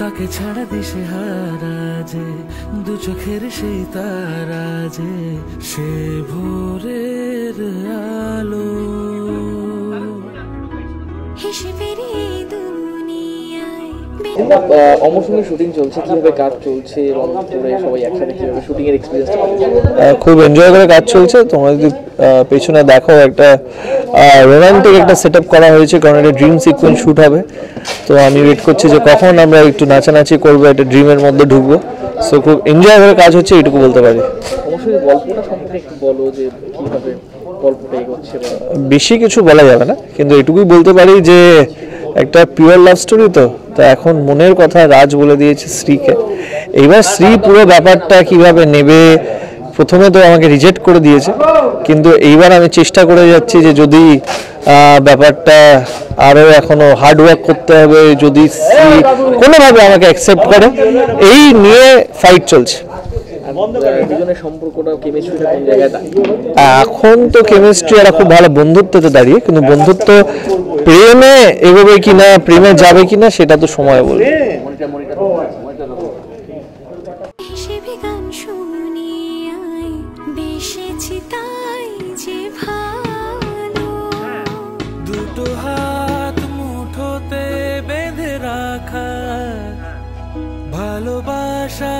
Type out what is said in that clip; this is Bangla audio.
তাকে ছাড়া দিশে হারা যে, দু চোখের সেই তারা যে, সে ভোরের আলো। অমরসুমের শুটিং চলছে, কিভাবে কাজ চলছে এবং সবাই একসাথে কিভাবে শুটিং এর এক্সপেরিয়েন্স? খুব এনজয় করে কাজ চলছে। তোমরা যদি পেছনে দেখো একটা রোমান্টিক একটা সেটআপ করা হয়েছে, কারণ এটা ড্রিম সিকোয়েন্স শুট হবে। তো আমি ওয়েট করছি যে কখন আমরা একটু নাচানাচি করবো, একটা ড্রিমের মধ্যে ঢুকবো। সো খুব এনজয় করে কাজ হচ্ছে, এটুকু বলতে পারি। অবশ্যই গল্পটা সম্পর্কে একটু বলো যে কিভাবে গল্পটা এগোচ্ছে। বেশি কিছু বলা যাবে না, কিন্তু এটুকুই বলতে পারি যে একটা পিওর লাভ স্টোরি। তো এখন মনের কথা রাজ বলে দিয়েছে শ্রীকে। এইবার শ্রী পুরো ব্যাপারটা কিভাবে নেবে, প্রথমে তো আমাকে রিজেক্ট করে দিয়েছে, কিন্তু এইবার আমি চেষ্টা করে যাচ্ছি যে যদি ব্যাপারটা আরও এখনো হার্ডওয়ার্ক করতে হবে, যদি শ্রী কোনোভাবে আমাকে অ্যাকসেপ্ট করে, এই নিয়ে ফাইট চলছে। এখন তো কেমিস্ট্রি আর খুব ভালো বন্ধুত্বতে দাঁড়িয়ে, কিন্তু বন্ধুত্ব প্রেমে এগোবে কিনা, প্রেমে যাবে কিনা সেটা তো সময় বলবে। দুটো হাত মুঠোতে বেঁধে রাখা ভালোবাসা